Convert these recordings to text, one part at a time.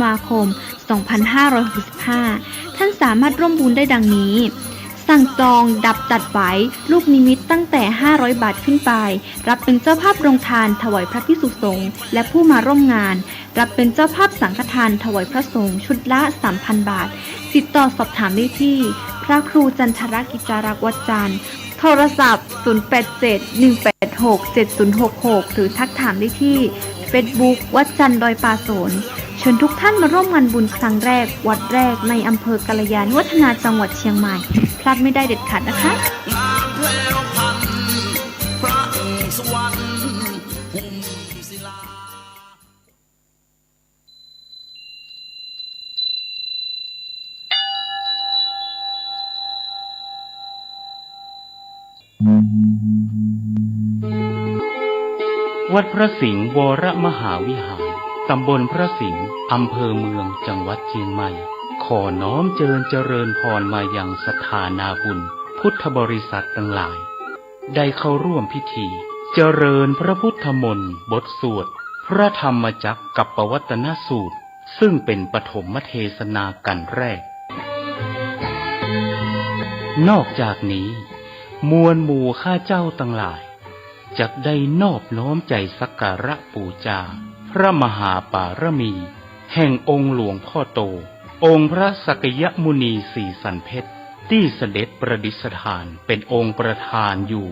วาคม 2565 ท่านสามารถร่วมบุญได้ดังนี้สั่งจองดับตัดไว้ลูกนิมิตตั้งแต่500 บาทขึ้นไปรับเป็นเจ้าภาพโรงทานถวายพระภิกษุสงฆ์และผู้มาร่วมงานรับเป็นเจ้าภาพสังฆทานถวายพระสงฆ์ชุดละ 3,000 บาทติดต่อสอบถามได้ที่พระครูจันทรกิจจารักษ์วัดจันทร์โทรศัพท์ 0871867066 หรือทักถามได้ที่ Facebook วัดจันทร์ดอยปาโสนเชิญทุกท่านมาร่วมงานบุญครั้งแรกวัดแรกในอำเภอกัลยาณิวัฒนาจังหวัดเชียงใหม่พลาดไม่ได้เด็ดขาดนะคะวัดพระสิงห์วรมหาวิหารตำบลพระสิงห์อำเภอเมืองจังหวัดเชียงใหม่ขอน้อมเจริญพรมายังศรัทธานาบุญพุทธบริษัททั้งหลายได้เข้าร่วมพิธีเจริญพระพุทธมนต์บทสวดพระธรรมจักรกัปปวัตตนสูตรซึ่งเป็นปฐมเทศนากันแรกนอกจากนี้มวลหมู่ข้าเจ้าทั้งหลายจักได้นอบน้อมใจสักการะบูชาพระมหาปารมีแห่งองค์หลวงพ่อโตองค์พระสักยมุนีสีสันเพชรที่เสด็จประดิษฐานเป็นองค์ประธานอยู่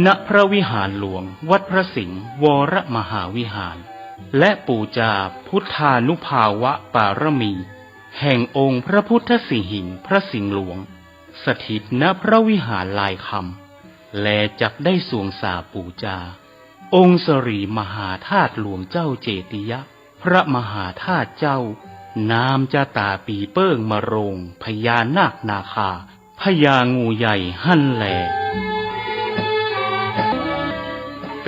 ณพระวิหารหลวงวัดพระสิงห์วรมหาวิหารและบูชาพุทธานุภาวะปารมีแห่งองค์พระพุทธสิหิงค์พระสิงห์หลวงสถิตณพระวิหารลายคำและจักได้สวงสาปูจาองค์สรีมหาธาตุหลวงเจ้าเจติยะพระมหาธาตุเจ้านามจะตาปีเปิ้งมะโรงพญานาคนาคาพญางูใหญ่หั่นแล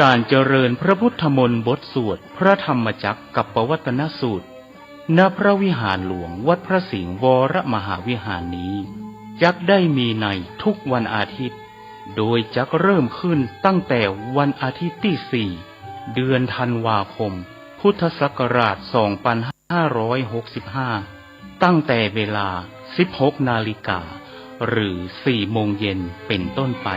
การเจริญพระพุทธมนต์บทสวดพระธรรมจักรกัปปวัตตนสูตรณพระวิหารหลวงวัดพระสิงห์วรมหาวิหารนี้จักได้มีในทุกวันอาทิตย์โดยจักเริ่มขึ้นตั้งแต่วันอาทิตย์ที่ 4 เดือนธันวาคมพุทธศักราช 2565 ตั้งแต่เวลา 16 นาฬิกาหรือ 4 โมงเย็นเป็นต้นไป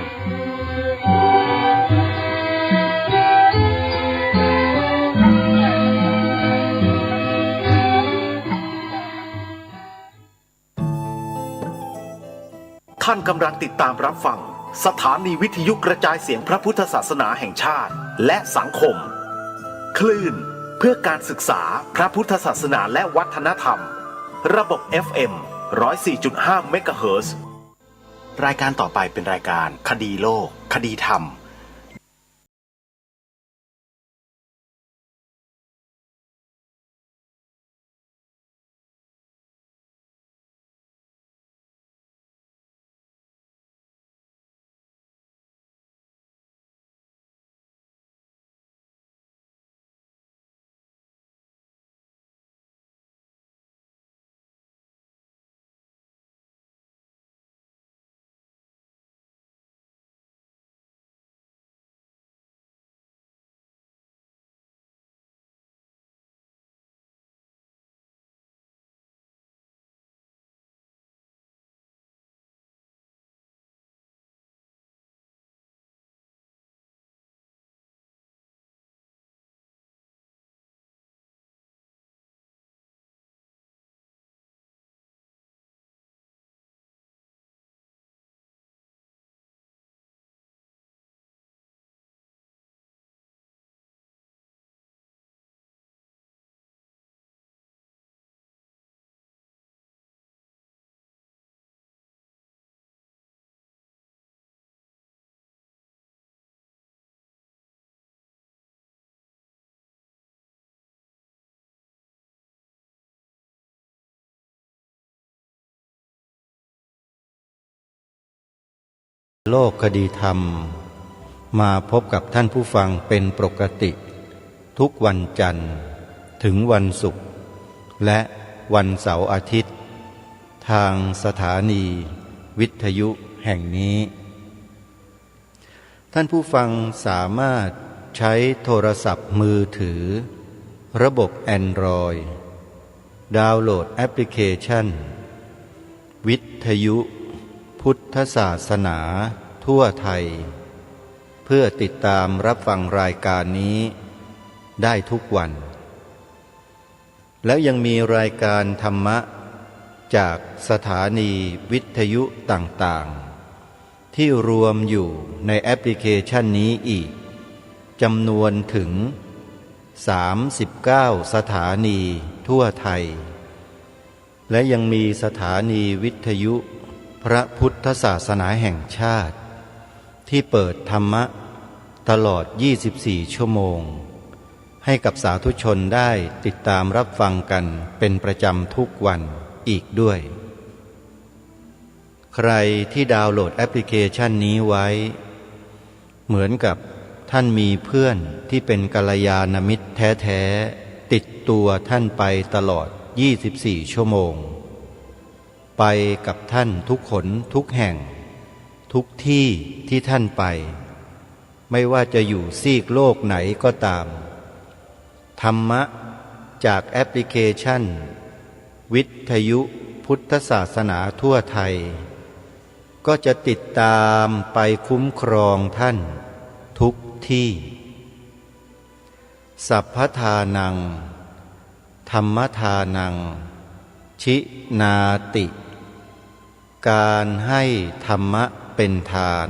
ท่านกำลังติดตามรับฟังสถานีวิทยุกระจายเสียงพระพุทธศาสนาแห่งชาติและสังคมคลื่นเพื่อการศึกษาพระพุทธศาสนาและวัฒนธรรมระบบ FM 104.5 เมกะเฮิรตซ์รายการต่อไปเป็นรายการคดีโลกคดีธรรมโลกคดีธรรมมาพบกับท่านผู้ฟังเป็นปกติทุกวันจันทร์ถึงวันศุกร์และวันเสาร์อาทิตย์ทางสถานีวิทยุแห่งนี้ท่านผู้ฟังสามารถใช้โทรศัพท์มือถือระบบ Android ดาวน์โหลดแอปพลิเคชันวิทยุพุทธศาสนาทั่วไทยเพื่อติดตามรับฟังรายการนี้ได้ทุกวันแล้วยังมีรายการธรรมะจากสถานีวิทยุต่างๆที่รวมอยู่ในแอปพลิเคชันนี้อีกจำนวนถึง39สถานีทั่วไทยและยังมีสถานีวิทยุพระพุทธศาสนาแห่งชาติที่เปิดธรรมะตลอด24ชั่วโมงให้กับสาธุชนได้ติดตามรับฟังกันเป็นประจำทุกวันอีกด้วยใครที่ดาวน์โหลดแอปพลิเคชันนี้ไว้เหมือนกับท่านมีเพื่อนที่เป็นกัลยาณมิตรแท้ๆติดตัวท่านไปตลอด24ชั่วโมงไปกับท่านทุกขนทุกแห่งทุกที่ที่ท่านไปไม่ว่าจะอยู่ซีกโลกไหนก็ตามธรรมะจากแอปพลิเคชันวิทยุพุทธศาสนาทั่วไทยก็จะติดตามไปคุ้มครองท่านทุกที่สัพพทานังธรรมทานังชินาติการให้ธรรมะเป็นทาน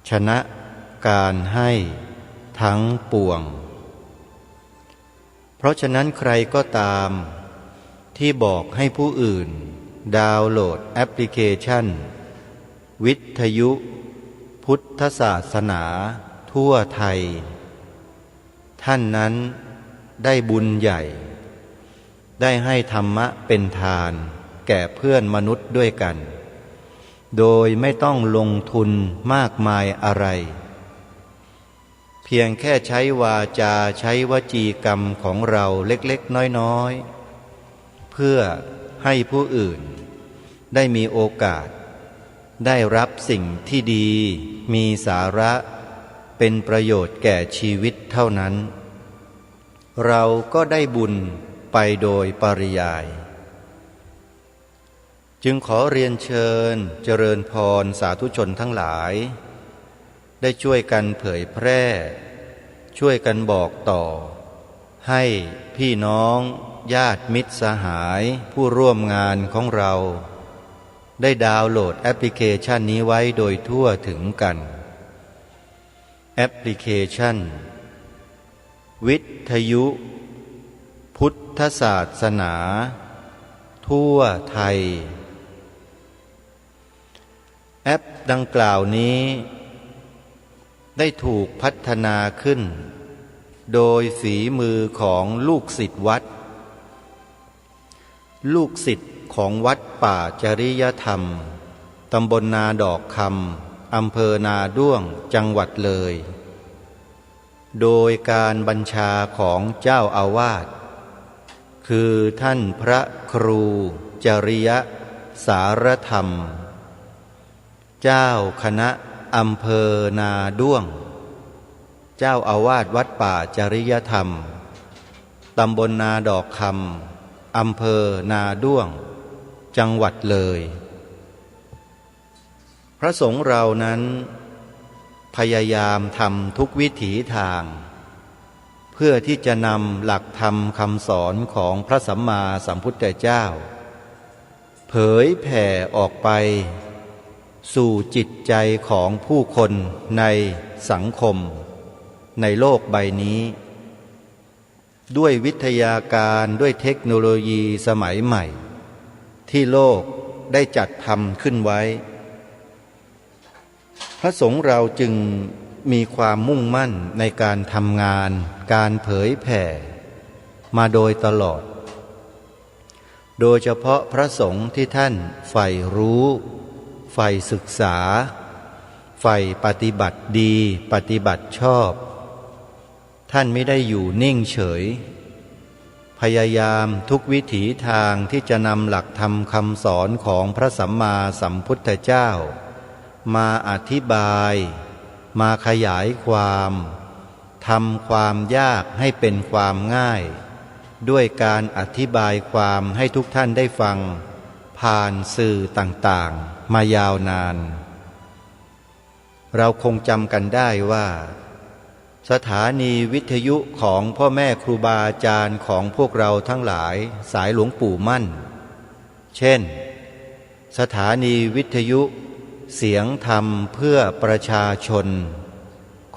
ชนะการให้ทั้งปวงเพราะฉะนั้นใครก็ตามที่บอกให้ผู้อื่นดาวน์โหลดแอปพลิเคชันวิทยุพุทธศาสนาทั่วไทยท่านนั้นได้บุญใหญ่ได้ให้ธรรมะเป็นทานแก่เพื่อนมนุษย์ด้วยกันโดยไม่ต้องลงทุนมากมายอะไรเพียงแค่ใช้วาจาใช้วจีกรรมของเราเล็กๆน้อยๆเพื่อให้ผู้อื่นได้มีโอกาสได้รับสิ่งที่ดีมีสาระเป็นประโยชน์แก่ชีวิตเท่านั้นเราก็ได้บุญไปโดยปริยายจึงขอเรียนเชิญเจริญพรสาธุชนทั้งหลายได้ช่วยกันเผยแพร่ช่วยกันบอกต่อให้พี่น้องญาติมิตรสหายผู้ร่วมงานของเราได้ดาวน์โหลดแอปพลิเคชันนี้ไว้โดยทั่วถึงกันแอปพลิเคชันวิทยุพุทธศาสนาทั่วไทยแอปดังกล่าวนี้ได้ถูกพัฒนาขึ้นโดยฝีมือของลูกศิษย์วัดของวัดป่าจริยธรรมตำบลนาดอกคำอำเภอนาด้วงจังหวัดเลยโดยการบัญชาของเจ้าอาวาสคือท่านพระครูจริยสารธรรมเจ้าคณะอำเภอนาด้วงเจ้าอาวาสวัดป่าจริยธรรมตำบลนาดอกคำอำเภอนาด้วงจังหวัดเลยพระสงฆ์เรานั้นพยายามทำทุกวิถีทางเพื่อที่จะนำหลักธรรมคำสอนของพระสัมมาสัมพุทธเจ้าเผยแผ่ออกไปสู่จิตใจของผู้คนในสังคมในโลกใบนี้ด้วยวิทยาการด้วยเทคโนโลยีสมัยใหม่ที่โลกได้จัดทำขึ้นไว้พระสงฆ์เราจึงมีความมุ่งมั่นในการทำงานการเผยแผ่มาโดยตลอดโดยเฉพาะพระสงฆ์ที่ท่านใฝ่รู้ใฝ่ศึกษาใฝ่ปฏิบัติดีปฏิบัติชอบท่านไม่ได้อยู่นิ่งเฉยพยายามทุกวิถีทางที่จะนำหลักธรรมคำสอนของพระสัมมาสัมพุทธเจ้ามาอธิบายมาขยายความทำความยากให้เป็นความง่าย ด้วยการอธิบายความให้ทุกท่านได้ฟังผ่านสื่อต่างๆมายาวนานเราคงจำกันได้ว่าสถานีวิทยุของพ่อแม่ครูบาอาจารย์ของพวกเราทั้งหลายสายหลวงปู่มั่นเช่นสถานีวิทยุเสียงธรรมเพื่อประชาชน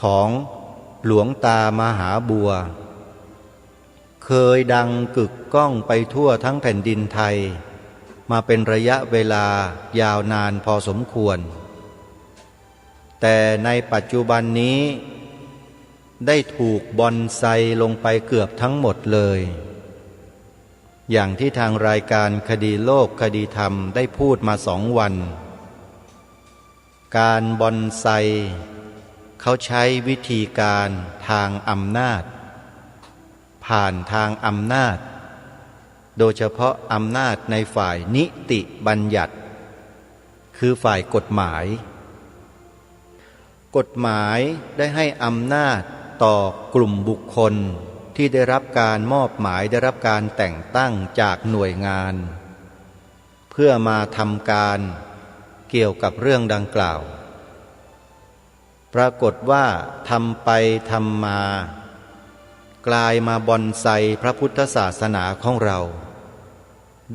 ของหลวงตามหาบัวเคยดังกึกก้องไปทั่วทั้งแผ่นดินไทยมาเป็นระยะเวลายาวนานพอสมควรแต่ในปัจจุบันนี้ได้ถูกบอนไซลงไปเกือบทั้งหมดเลยอย่างที่ทางรายการคดีโลกคดีธรรมได้พูดมา2 วันการบอนไซเขาใช้วิธีการทางอำนาจผ่านทางอำนาจโดยเฉพาะอำนาจในฝ่ายนิติบัญญัติคือฝ่ายกฎหมายได้ให้อำนาจต่อกลุ่มบุคคลที่ได้รับการมอบหมายได้รับการแต่งตั้งจากหน่วยงานเพื่อมาทำการเกี่ยวกับเรื่องดังกล่าวปรากฏว่าทำไปทำมากลายมาบอนไซพระพุทธศาสนาของเรา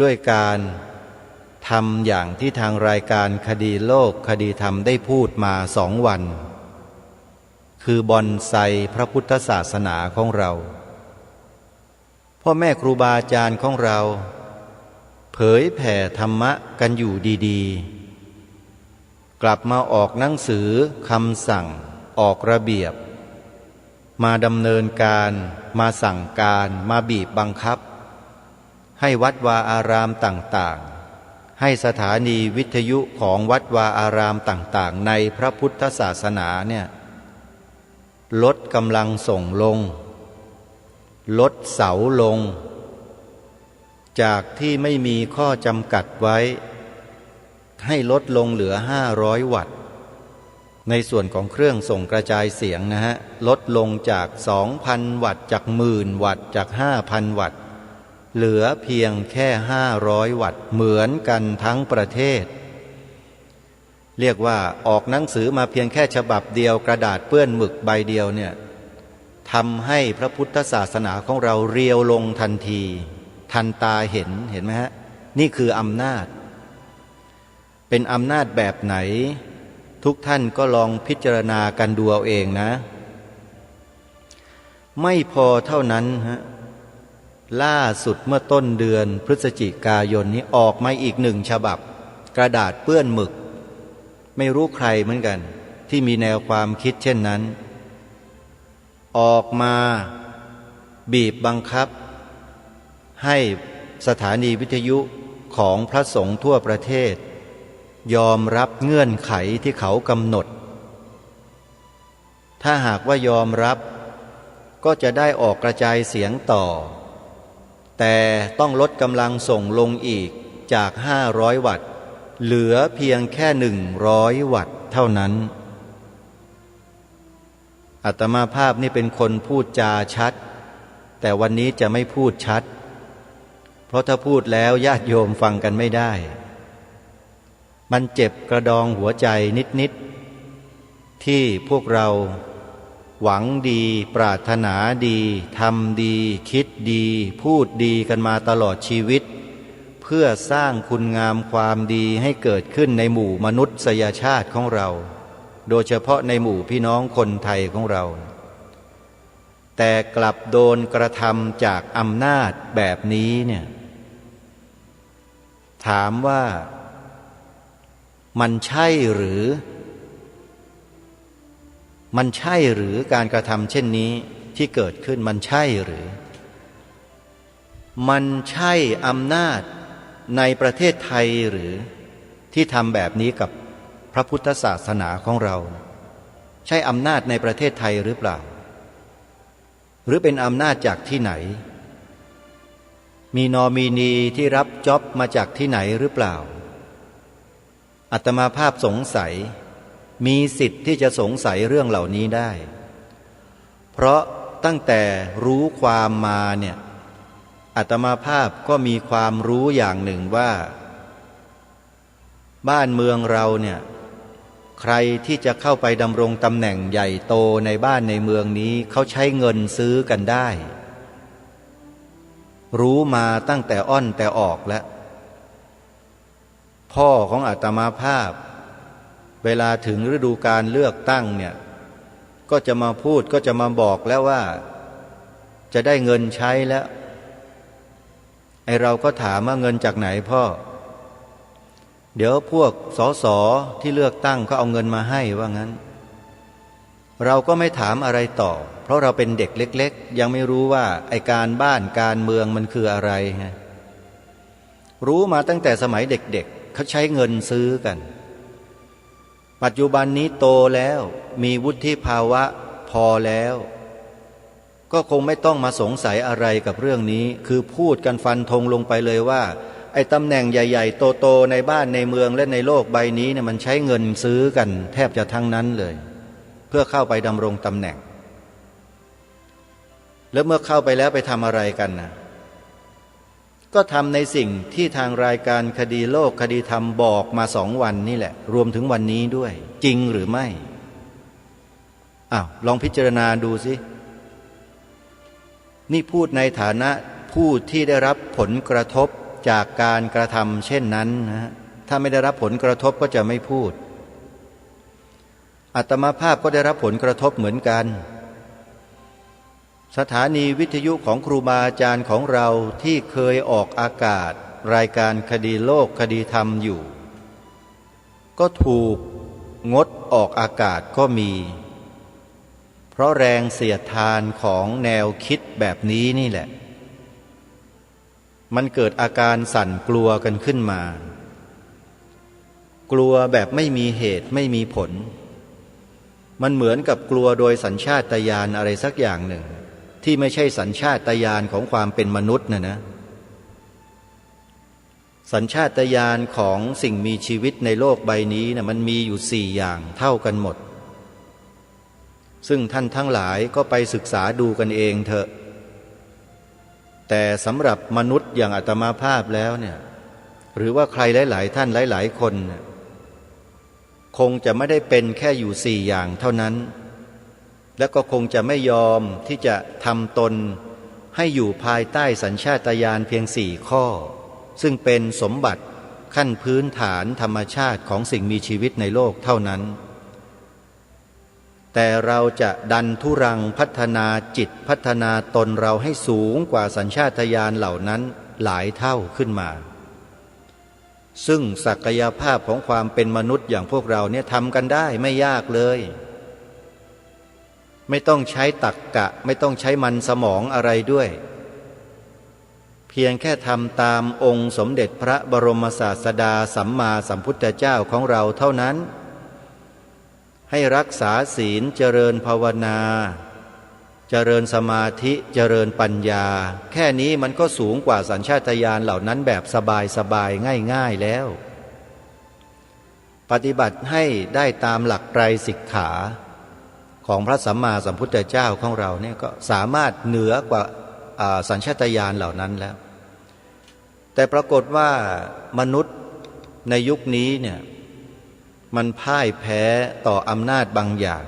ด้วยการทำอย่างที่ทางรายการคดีโลกคดีธรรมได้พูดมา2 วันคือบอนไซพระพุทธศาสนาของเราพ่อแม่ครูบาอาจารย์ของเราเผยแผ่ธรรมะกันอยู่ดีๆกลับมาออกหนังสือคำสั่งออกระเบียบมาดำเนินการมาสั่งการมาบีบบังคับให้วัดวาอารามต่างๆให้สถานีวิทยุของวัดวาอารามต่างๆในพระพุทธศาสนาเนี่ยลดกำลังส่งลงลดเสาลงจากที่ไม่มีข้อจำกัดไว้ให้ลดลงเหลือ500 วัตต์ในส่วนของเครื่องส่งกระจายเสียงนะฮะลดลงจาก 2,000 วัตต์จาก 10,000 วัตต์จาก 5,000 วัตต์เหลือเพียงแค่500 วัตต์เหมือนกันทั้งประเทศเรียกว่าออกหนังสือมาเพียงแค่ฉบับเดียวกระดาษเปื้อนหมึกใบเดียวเนี่ยทำให้พระพุทธศาสนาของเราเรียวลงทันทีทันตาเห็นไหมฮะนี่คืออำนาจเป็นอำนาจแบบไหนทุกท่านก็ลองพิจารณากันดูเอาเองนะไม่พอเท่านั้นฮะล่าสุดเมื่อต้นเดือนพฤศจิกายนนี้ออกมาอีก1 ฉบับกระดาษเปื้อนหมึกไม่รู้ใครเหมือนกันที่มีแนวความคิดเช่นนั้นออกมาบีบบังคับให้สถานีวิทยุของพระสงฆ์ทั่วประเทศยอมรับเงื่อนไขที่เขากำหนดถ้าหากว่ายอมรับก็จะได้ออกกระจายเสียงต่อแต่ต้องลดกำลังส่งลงอีกจาก500 วัตต์เหลือเพียงแค่100 วัตต์เท่านั้นอาตมาภาพนี่เป็นคนพูดจาชัดแต่วันนี้จะไม่พูดชัดเพราะถ้าพูดแล้วญาติโยมฟังกันไม่ได้มันเจ็บกระดองหัวใจนิดๆที่พวกเราหวังดีปรารถนาดีทำดีคิดดีพูดดีกันมาตลอดชีวิตเพื่อสร้างคุณงามความดีให้เกิดขึ้นในหมู่มนุษยชาติของเราโดยเฉพาะในหมู่พี่น้องคนไทยของเราแต่กลับโดนกระทำจากอำนาจแบบนี้เนี่ยถามว่ามันใช่หรือการกระทำเช่นนี้ที่เกิดขึ้นมันใช่หรือมันใช่อำนาจในประเทศไทยหรือที่ทำแบบนี้กับพระพุทธศาสนาของเราใช่อำนาจในประเทศไทยหรือเปล่าหรือเป็นอำนาจจากที่ไหนมีนอมินีที่รับจ็อบมาจากที่ไหนหรือเปล่าอาตมาภาพสงสัยมีสิทธิ์ที่จะสงสัยเรื่องเหล่านี้ได้เพราะตั้งแต่รู้ความมาเนี่ย อาตมาภาพก็มีความรู้อย่างหนึ่งว่าบ้านเมืองเราเนี่ยใครที่จะเข้าไปดำรงตำแหน่งใหญ่โตในบ้านในเมืองนี้เขาใช้เงินซื้อกันได้รู้มาตั้งแต่อ้อนแต่ออกแล้วพ่อของอาตมาภาพเวลาถึงฤดูการเลือกตั้งเนี่ยก็จะมาพูดก็จะมาบอกแล้วว่าจะได้เงินใช้แล้วไอเราก็ถามว่าเงินจากไหนพ่อเดี๋ยวพวกสสที่เลือกตั้งก็เอาเงินมาให้ว่างั้นเราก็ไม่ถามอะไรต่อเพราะเราเป็นเด็กเล็กๆยังไม่รู้ว่าไอการบ้านการเมืองมันคืออะไรไงรู้มาตั้งแต่สมัยเด็กๆเขาใช้เงินซื้อกันปัจจุบันนี้โตแล้วมีวุฒิภาวะพอแล้วก็คงไม่ต้องมาสงสัยอะไรกับเรื่องนี้คือพูดกันฟันธงลงไปเลยว่าไอ้ตำแหน่งใหญ่ๆโตๆในบ้านในเมืองและในโลกใบนี้เนี่ยมันใช้เงินซื้อกันแทบจะทั้งนั้นเลยเพื่อเข้าไปดำรงตำแหน่งแล้วเมื่อเข้าไปแล้วไปทำอะไรกันนะก็ทำในสิ่งที่ทางรายการคดีโลกคดีธรรมบอกมา2 วันนี่แหละรวมถึงวันนี้ด้วยจริงหรือไม่ลองพิจารณาดูสินี่พูดในฐานะผู้ที่ได้รับผลกระทบจากการกระทำเช่นนั้นนะถ้าไม่ได้รับผลกระทบก็จะไม่พูดอาตมาภาพก็ได้รับผลกระทบเหมือนกันสถานีวิทยุของครูบาอาจารย์ของเราที่เคยออกอากาศรายการคดีโลกคดีธรรมอยู่ก็ถูกงดออกอากาศก็มีเพราะแรงเสียดทานของแนวคิดแบบนี้นี่แหละมันเกิดอาการสั่นกลัวกันขึ้นมากลัวแบบไม่มีเหตุไม่มีผลมันเหมือนกับกลัวโดยสัญชาตญาณอะไรสักอย่างหนึ่งที่ไม่ใช่สัญชาตญาณของความเป็นมนุษย์นะสัญชาตญาณของสิ่งมีชีวิตในโลกใบนี้นะมันมีอยู่4 อย่างเท่ากันหมดซึ่งท่านทั้งหลายก็ไปศึกษาดูกันเองเถอะแต่สำหรับมนุษย์อย่างอาตมาภาพแล้วเนี่ยหรือว่าใครหลายๆท่านหลายๆคนคงจะไม่ได้เป็นแค่อยู่4 อย่างเท่านั้นและก็คงจะไม่ยอมที่จะทำตนให้อยู่ภายใต้สัญชาตญาณเพียง4 ข้อซึ่งเป็นสมบัติขั้นพื้นฐานธรรมชาติของสิ่งมีชีวิตในโลกเท่านั้นแต่เราจะดันทุรังพัฒนาจิตพัฒนาตนเราให้สูงกว่าสัญชาตญาณเหล่านั้นหลายเท่าขึ้นมาซึ่งศักยภาพของความเป็นมนุษย์อย่างพวกเราเนี่ยทำกันได้ไม่ยากเลยไม่ต้องใช้ตรรกะไม่ต้องใช้มันสมองอะไรด้วยเพียงแค่ทำตามองค์สมเด็จพระบรมศาสดาสัมมาสัมพุทธเจ้าของเราเท่านั้นให้รักษาศีลเจริญภาวนาเจริญสมาธิเจริญปัญญาแค่นี้มันก็สูงกว่าสัญชาตญาณเหล่านั้นแบบสบายๆง่ายๆแล้วปฏิบัติให้ได้ตามหลักไตรสิกขาของพระสัมมาสัมพุทธเจ้าของเราเนี่ยก็สามารถเหนือกว่าสัญชาตญาณเหล่านั้นแล้วแต่ปรากฏว่ามนุษย์ในยุคนี้เนี่ยมันพ่ายแพ้ต่ออำนาจบางอย่าง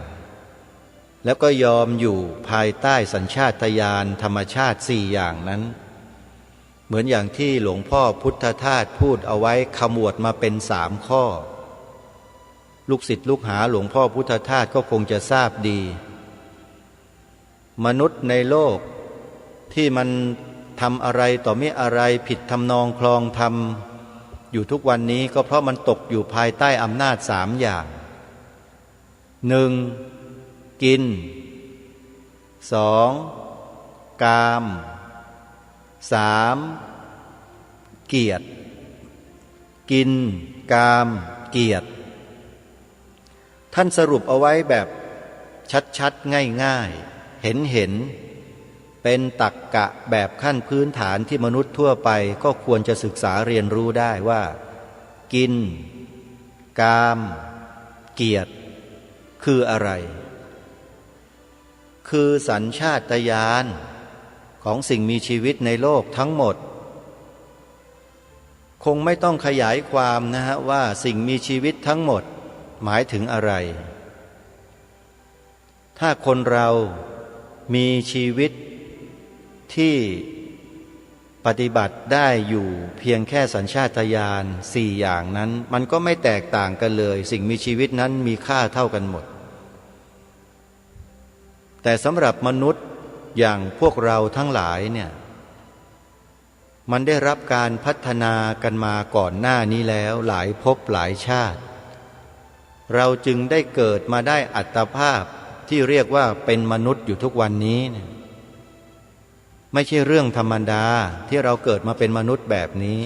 แล้วก็ยอมอยู่ภายใต้สัญชาตญาณธรรมชาติ4 อย่างนั้นเหมือนอย่างที่หลวงพ่อพุทธทาสพูดเอาไว้ขมวดมาเป็น3 ข้อลูกศิษย์ลูกหาหลวงพ่อพุทธทาสก็คงจะทราบดีมนุษย์ในโลกที่มันทำอะไรต่อไม่อะไรผิดทำนองคลองธรรมอยู่ทุกวันนี้ก็เพราะมันตกอยู่ภายใต้อำนาจ3 อย่าง 1. กิน 2. กาม 3. เกียรติกินกามเกียรติท่านสรุปเอาไว้แบบชัดๆง่ายๆเห็นเป็นตรรกะแบบขั้นพื้นฐานที่มนุษย์ทั่วไปก็ควรจะศึกษาเรียนรู้ได้ว่ากินกามเกียรติคืออะไรคือสัญชาตญาณ ของสิ่งมีชีวิตในโลกทั้งหมดคงไม่ต้องขยายความนะฮะว่าสิ่งมีชีวิตทั้งหมดหมายถึงอะไรถ้าคนเรามีชีวิตที่ปฏิบัติได้อยู่เพียงแค่สัญชาตญาณสี่อย่างนั้นมันก็ไม่แตกต่างกันเลยสิ่งมีชีวิตนั้นมีค่าเท่ากันหมดแต่สำหรับมนุษย์อย่างพวกเราทั้งหลายเนี่ยมันได้รับการพัฒนากันมาก่อนหน้านี้แล้วหลายภพหลายชาติเราจึงได้เกิดมาได้อัตภาพที่เรียกว่าเป็นมนุษย์อยู่ทุกวันนี้เนี่ยไม่ใช่เรื่องธรรมดาที่เราเกิดมาเป็นมนุษย์แบบนี้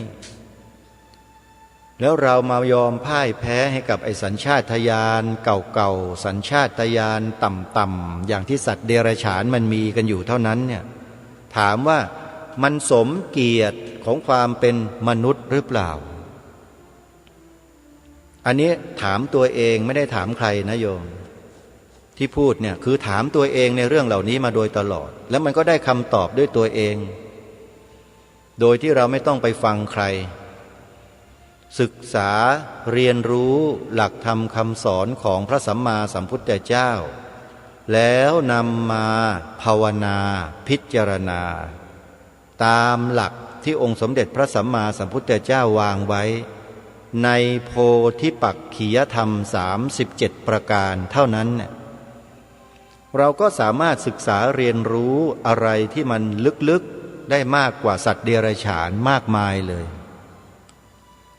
แล้วเรามายอมพ่ายแพ้ให้กับไอ้สัญชาตญาณเก่าๆสัญชาตญาณต่ำๆอย่างที่สัตว์เดรัจฉานมันมีกันอยู่เท่านั้นเนี่ยถามว่ามันสมเกียรติของความเป็นมนุษย์หรือเปล่าอันนี้ถามตัวเองไม่ได้ถามใครนะโยมที่พูดเนี่ยคือถามตัวเองในเรื่องเหล่านี้มาโดยตลอดแล้วมันก็ได้คำตอบด้วยตัวเองโดยที่เราไม่ต้องไปฟังใครศึกษาเรียนรู้หลักธรรมคำสอนของพระสัมมาสัมพุทธเจ้าแล้วนำมาภาวนาพิจารณาตามหลักที่องค์สมเด็จพระสัมมาสัมพุทธเจ้าวางไว้ในโพธิปักขิยธรรม37ประการเท่านั้นเนี่ยเราก็สามารถศึกษาเรียนรู้อะไรที่มันลึกๆได้มากกว่าสัตว์เดรัจฉานมากมายเลย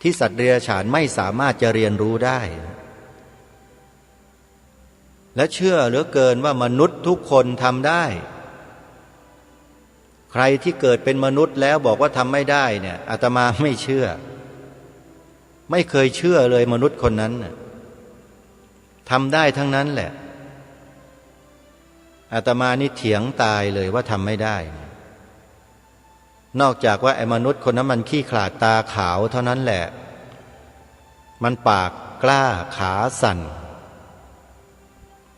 ที่สัตว์เดรัจฉานไม่สามารถจะเรียนรู้ได้และเชื่อเหลือเกินว่ามนุษย์ทุกคนทำได้ใครที่เกิดเป็นมนุษย์แล้วบอกว่าทำไม่ได้เนี่ยอาตมาไม่เชื่อไม่เคยเชื่อเลยมนุษย์คนนั้นทำได้ทั้งนั้นแหละอาตมานี่เถียงตายเลยว่าทำไม่ได้นอกจากว่าไอ้มนุษย์คนนั้นมันขี้ขลาดตาขาวเท่านั้นแหละมันปากกล้าขาสั่น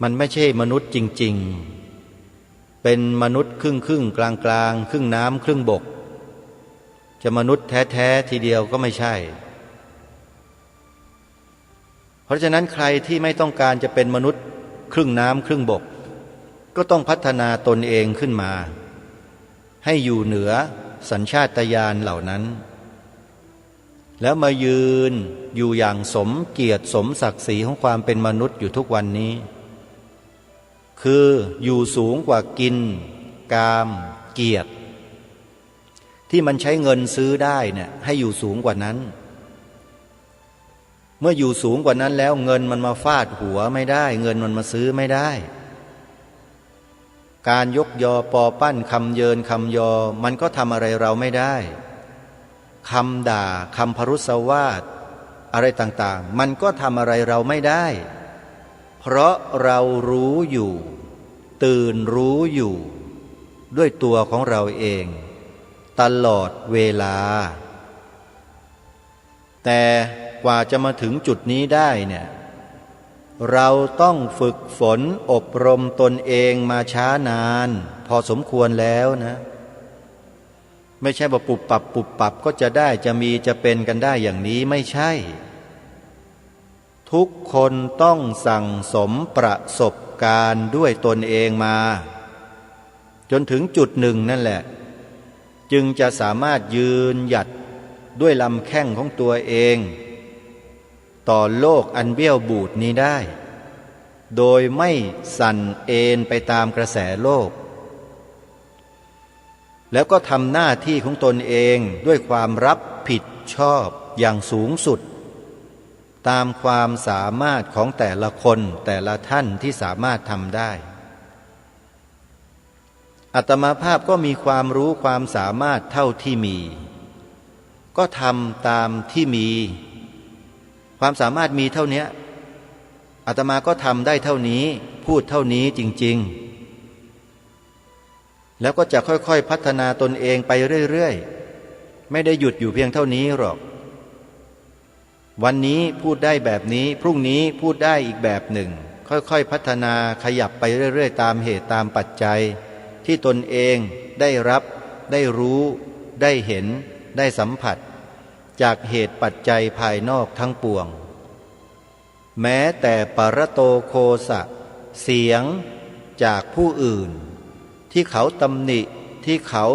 มันไม่ใช่มนุษย์จริงๆเป็นมนุษย์ครึ่งกลางครึ่งน้ำครึ่งบกจะมนุษย์แท้ๆทีเดียวก็ไม่ใช่เพราะฉะนั้นใครที่ไม่ต้องการจะเป็นมนุษย์ครึ่งน้ำครึ่งบกก็ต้องพัฒนาตนเองขึ้นมาให้อยู่เหนือสัญชาตญาณเหล่านั้นแล้วมายืนอยู่อย่างสมเกียรติสมศักดิ์ศรีของความเป็นมนุษย์อยู่ทุกวันนี้คืออยู่สูงกว่ากินกามเกียรติที่มันใช้เงินซื้อได้เนี่ยให้อยู่สูงกว่านั้นเมื่ออยู่สูงกว่านั้นแล้วเงินมันมาฟาดหัวไม่ได้เงินมันมาซื้อไม่ได้การยกยอปอปั้นคำเยินคำยอมันก็ทำอะไรเราไม่ได้คำด่าคำพรุษวาทอะไรต่างๆมันก็ทำอะไรเราไม่ได้เพราะเรารู้อยู่ตื่นรู้อยู่ด้วยตัวของเราเองตลอดเวลาแต่กว่าจะมาถึงจุดนี้ได้เนี่ยเราต้องฝึกฝนอบรมตนเองมาช้านานพอสมควรแล้วนะไม่ใช่ว่าปุบปับก็จะได้จะมีจะเป็นกันได้อย่างนี้ไม่ใช่ทุกคนต้องสั่งสมประสบการณ์ด้วยตนเองมาจนถึงจุดหนึ่งนั่นแหละจึงจะสามารถยืนหยัดด้วยลำแข้งของตัวเองต่อโลกอันเบี้ยวบูดนี้ได้โดยไม่สั่นเอนไปตามกระแสโลกแล้วก็ทำหน้าที่ของตนเองด้วยความรับผิดชอบอย่างสูงสุดตามความสามารถของแต่ละคนแต่ละท่านที่สามารถทำได้อาตมาภาพก็มีความรู้ความสามารถเท่าที่มีก็ทำตามที่มีความสามารถมีเท่านี้อาตมาก็ทำได้เท่านี้พูดเท่านี้จริงๆแล้วก็จะค่อยๆพัฒนาตนเองไปเรื่อยๆไม่ได้หยุดอยู่เพียงเท่านี้หรอกวันนี้พูดได้แบบนี้พรุ่งนี้พูดได้อีกแบบหนึ่งค่อยๆพัฒนาขยับไปเรื่อยๆตามเหตุตามปัจจัยที่ตนเอง ได้รับได้รู้ได้เห็นได้สัมผัสจากเหตุปัจจัยภายนอกทั้งปวงแม้แต่ปรโตโคสะเสียงจากผู้อื่นที่เขาตำหนิที่เขา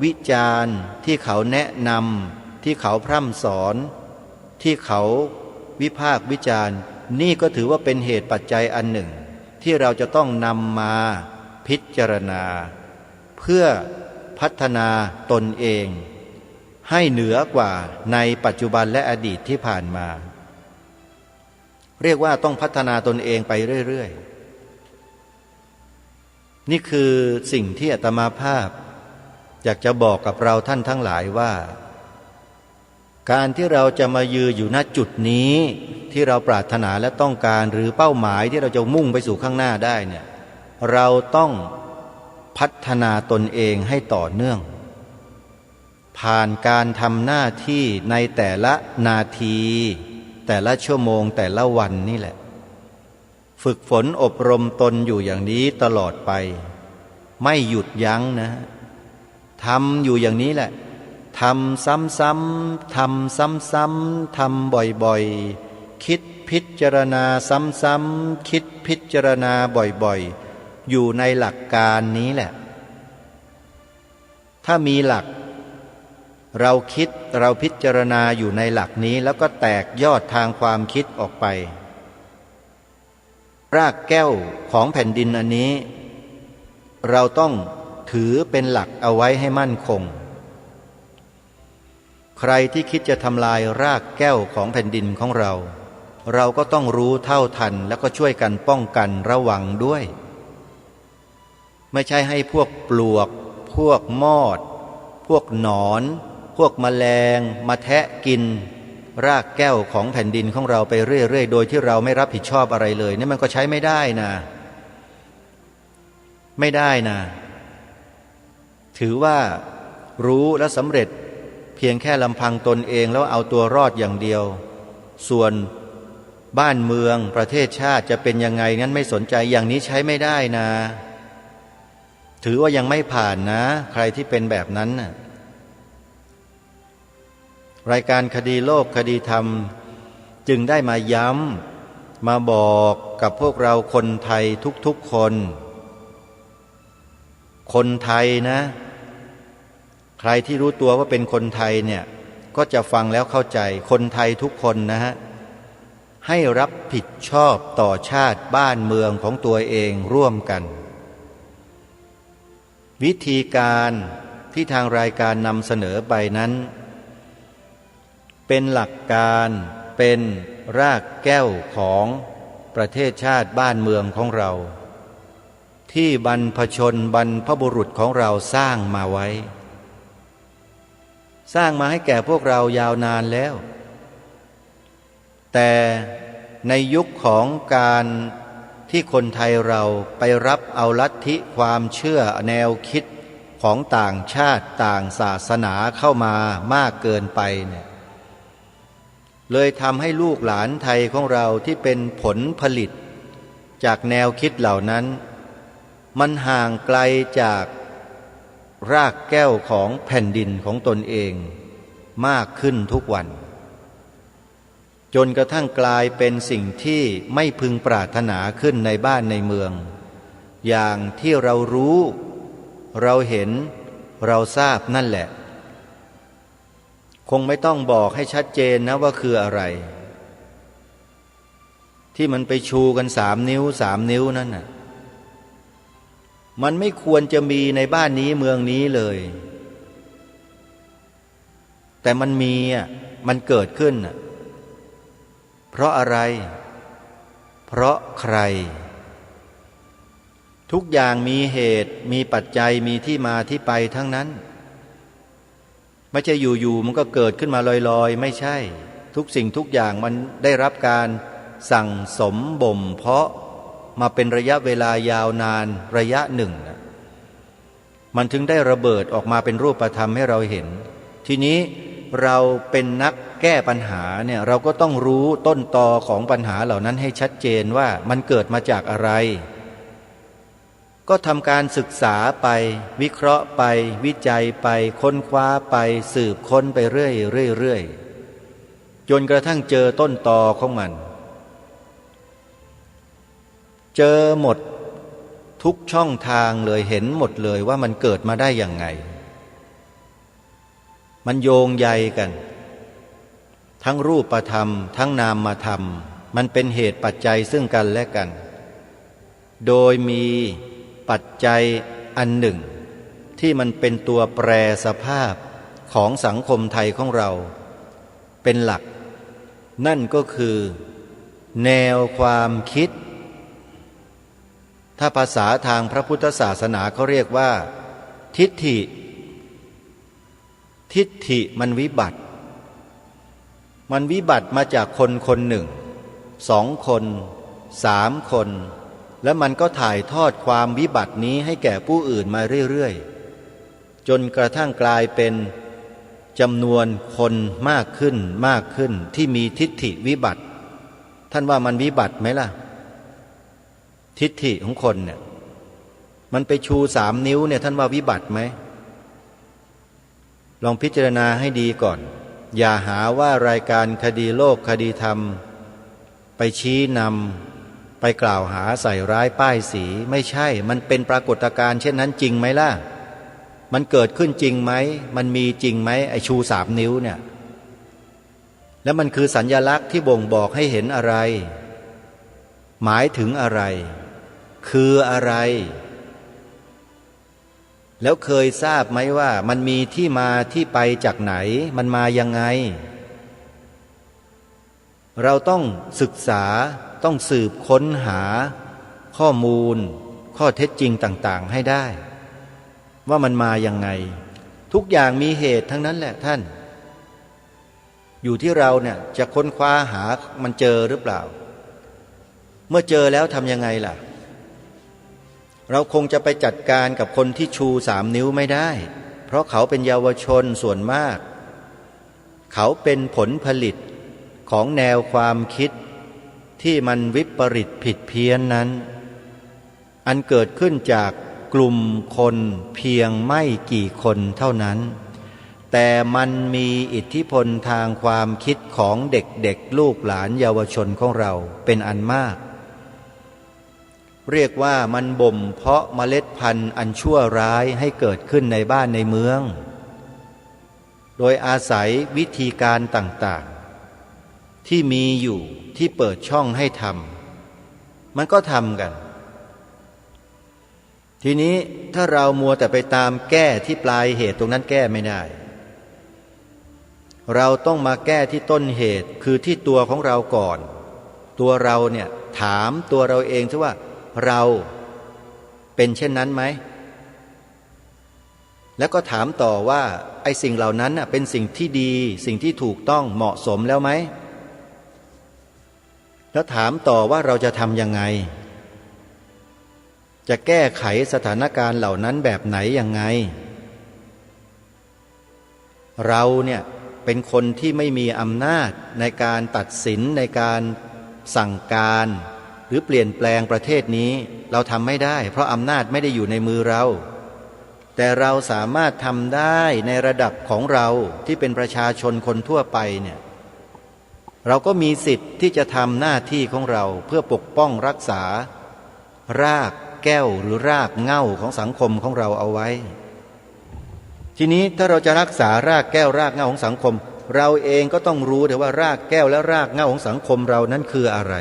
วิจารณ์ที่เขาแนะนำที่เขาพร่ำสอนที่เขาวิพากษ์วิจารณ์นี่ก็ถือว่าเป็นเหตุปัจจัยอันหนึ่งที่เราจะต้องนำมาพิจารณาเพื่อพัฒนาตนเองให้เหนือกว่าในปัจจุบันและอดีตที่ผ่านมาเรียกว่าต้องพัฒนาตนเองไปเรื่อยๆนี่คือสิ่งที่อาตมาภาพอยากจะบอกกับเราท่านทั้งหลายว่าการที่เราจะมายืนอยู่ณจุดนี้ที่เราปรารถนาและต้องการหรือเป้าหมายที่เราจะมุ่งไปสู่ข้างหน้าได้เนี่ยเราต้องพัฒนาตนเองให้ต่อเนื่องผ่านการทำหน้าที่ในแต่ละนาทีแต่ละชั่วโมงแต่ละวันนี่แหละฝึกฝนอบรมตนอยู่อย่างนี้ตลอดไปไม่หยุดยั้งนะทำอยู่อย่างนี้แหละทำซ้ำๆทำซ้ำๆทำบ่อยๆคิดพิจารณาซ้ำๆคิดพิจารณาบ่อยๆอยู่ในหลักการนี้แหละถ้ามีหลักเราคิดเราพิจารณาอยู่ในหลักนี้แล้วก็แตกยอดทางความคิดออกไปรากแก้วของแผ่นดินอันนี้เราต้องถือเป็นหลักเอาไว้ให้มั่นคงใครที่คิดจะทำลายรากแก้วของแผ่นดินของเราเราก็ต้องรู้เท่าทันแล้วก็ช่วยกันป้องกันระวังด้วยไม่ใช่ให้พวกปลวกพวกมอดพวกหนอนพวกแมลงมาแทะกินรากแก้วของแผ่นดินของเราไปเรื่อยๆโดยที่เราไม่รับผิดชอบอะไรเลยนี่มันก็ใช้ไม่ได้นะไม่ได้นะถือว่ารู้และสำเร็จเพียงแค่ลำพังตนเองแล้วเอาตัวรอดอย่างเดียวส่วนบ้านเมืองประเทศชาติจะเป็นยังไงงั้นไม่สนใจอย่างนี้ใช้ไม่ได้นะถือว่ายังไม่ผ่านนะใครที่เป็นแบบนั้นน่ะรายการคดีโลกคดีธรรมจึงได้มาย้ำมาบอกกับพวกเราคนไทยทุกๆคนคนไทยนะใครที่รู้ตัวว่าเป็นคนไทยเนี่ยก็จะฟังแล้วเข้าใจคนไทยทุกคนนะฮะให้รับผิดชอบต่อชาติบ้านเมืองของตัวเองร่วมกันวิธีการที่ทางรายการนำเสนอไปนั้นเป็นหลักการเป็นรากแก้วของประเทศชาติบ้านเมืองของเราที่บรรพชนบรรพบุรุษของเราสร้างมาไว้สร้างมาให้แก่พวกเรายาวนานแล้วแต่ในยุคของการที่คนไทยเราไปรับเอาลัทธิความเชื่อแนวคิดของต่างชาติต่างศาสนาเข้ามามากเกินไปเนี่ยเลยทำให้ลูกหลานไทยของเราที่เป็นผลผลิตจากแนวคิดเหล่านั้นมันห่างไกลจากรากแก้วของแผ่นดินของตนเองมากขึ้นทุกวันจนกระทั่งกลายเป็นสิ่งที่ไม่พึงปรารถนาขึ้นในบ้านในเมืองอย่างที่เรารู้เราเห็นเราทราบนั่นแหละคงไม่ต้องบอกให้ชัดเจนนะว่าคืออะไรที่มันไปชูกัน3 นิ้ว3 นิ้วนั่นน่ะมันไม่ควรจะมีในบ้านนี้เมืองนี้เลยแต่มันมีมันเกิดขึ้นเพราะอะไรเพราะใครทุกอย่างมีเหตุมีปัจจัยมีที่มาที่ไปทั้งนั้นไม่ใช่อยู่ๆมันก็เกิดขึ้นมาลอยๆไม่ใช่ทุกสิ่งทุกอย่างมันได้รับการสั่งสมบ่มเพาะมาเป็นระยะเวลายาวนานระยะหนึ่งมันถึงได้ระเบิดออกมาเป็นรูปธรรมให้เราเห็นทีนี้เราเป็นนักแก้ปัญหาเนี่ยเราก็ต้องรู้ต้นตอของปัญหาเหล่านั้นให้ชัดเจนว่ามันเกิดมาจากอะไร ก็ทำการศึกษาไปวิเคราะห์ไปวิจัยไปค้นคว้าไปสืบค้นไปเรื่อยจนกระทั่งเจอต้นตอของมันเจอหมดทุกช่องทางเลยเห็นหมดเลยว่ามันเกิดมาได้อย่างไงมันโยงใยกันทั้งรูปธรรมทั้งนามธรรมมันเป็นเหตุปัจจัยซึ่งกันและกันโดยมีปัจจัยอันหนึ่งที่มันเป็นตัวแปรสภาพของสังคมไทยของเราเป็นหลักนั่นก็คือแนวความคิดถ้าภาษาทางพระพุทธศาสนาเขาเรียกว่าทิฏฐิทิฏฐิมันวิบัติมาจากคนคนหนึ่ง2 คน3 คนแล้วมันก็ถ่ายทอดความวิบัตินี้ให้แก่ผู้อื่นมาเรื่อยๆจนกระทั่งกลายเป็นจำนวนคนมากขึ้นที่มีทิฏฐิวิบัติท่านว่ามันวิบัติไหมล่ะทิฏฐิของคนเนี่ยมันไปชู3 นิ้วเนี่ยท่านว่าวิบัติไหมลองพิจารณาให้ดีก่อนอย่าหาว่ารายการคดีโลกคดีธรรมไปชี้นำไปกล่าวหาใส่ร้ายป้ายสีไม่ใช่มันเป็นปรากฏการณ์เช่นนั้นจริงไหมล่ะมันเกิดขึ้นจริงไหมมันมีจริงไหมไอ้ชู3 นิ้วเนี่ยแล้วมันคือสัญลักษณ์ที่บ่งบอกให้เห็นอะไรหมายถึงอะไรคืออะไรแล้วเคยทราบไหมว่ามันมีที่มาที่ไปจากไหนมันมายังไงเราต้องศึกษาต้องสืบค้นหาข้อมูลข้อเท็จจริงต่างๆให้ได้ว่ามันมายังไงทุกอย่างมีเหตุทั้งนั้นแหละท่านอยู่ที่เราเนี่ยจะค้นคว้าหามันเจอหรือเปล่าเมื่อเจอแล้วทำยังไงล่ะเราคงจะไปจัดการกับคนที่ชู3 นิ้วไม่ได้เพราะเขาเป็นเยาวชนส่วนมากเขาเป็นผลผลิตของแนวความคิดที่มันวิปริตผิดเพี้ยนนั้นอันเกิดขึ้นจากกลุ่มคนเพียงไม่กี่คนเท่านั้นแต่มันมีอิทธิพลทางความคิดของเด็กๆลูกหลานเยาวชนของเราเป็นอันมากเรียกว่ามันบ่มเพาะเมล็ดพันธุ์อันชั่วร้ายให้เกิดขึ้นในบ้านในเมืองโดยอาศัยวิธีการต่างๆที่มีอยู่ที่เปิดช่องให้ทำมันก็ทำกันทีนี้ถ้าเรามัวแต่ไปตามแก้ที่ปลายเหตุตรงนั้นแก้ไม่ได้เราต้องมาแก้ที่ต้นเหตุคือที่ตัวของเราก่อนตัวเราเนี่ยถามตัวเราเองซิว่าเราเป็นเช่นนั้นไหมแล้วก็ถามต่อว่าไอ้สิ่งเหล่านั้นเป็นสิ่งที่ดีสิ่งที่ถูกต้องเหมาะสมแล้วไหมแล้วถามต่อว่าเราจะทำยังไงจะแก้ไขสถานการณ์เหล่านั้นแบบไหนยังไงเราเนี่ยเป็นคนที่ไม่มีอำนาจในการตัดสินในการสั่งการหรือเปลี่ยนแปลงประเทศนี้เราทำไม่ได้เพราะอำนาจไม่ได้อยู่ในมือเราแต่เราสามารถทำได้ในระดับของเราที่เป็นประชาชนคนทั่วไปเนี่ยเราก็มีสิทธิ์ที่จะทำหน้าที่ของเราเพื่อปกป้องรักษารากแก้วหรือรากเหง้าของสังคมของเราเอาไว้ทีนี้ถ้าเราจะรักษารากแก้วรากเหง้าของสังคมเราเองก็ต้องรู้แต่ว่ารากแก้วและรากเหง้าของสังคมเรานั้นคืออะไร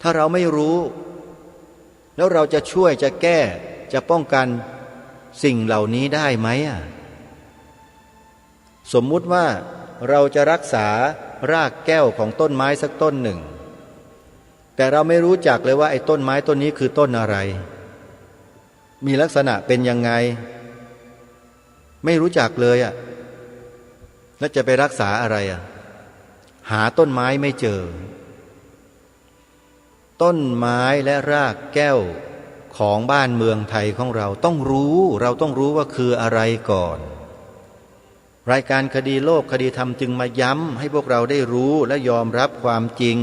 ถ้าเราไม่รู้แล้วเราจะช่วยจะแก้จะป้องกันสิ่งเหล่านี้ได้ไหมสมมุติว่าเราจะรักษารากแก้วของต้นไม้สักต้นหนึ่งแต่เราไม่รู้จักเลยว่าไอ้ต้นไม้ต้นนี้คือต้นอะไรมีลักษณะเป็นยังไงไม่รู้จักเลยแล้วจะไปรักษาอะไรหาต้นไม้ไม่เจอต้นไม้และรากแก้วของบ้านเมืองไทยของเราต้องรู้ว่าคืออะไรก่อนรายการคดีโลกคดีธรรมจึงมาย้ำให้พวกเราได้รู้และยอมรับความจริง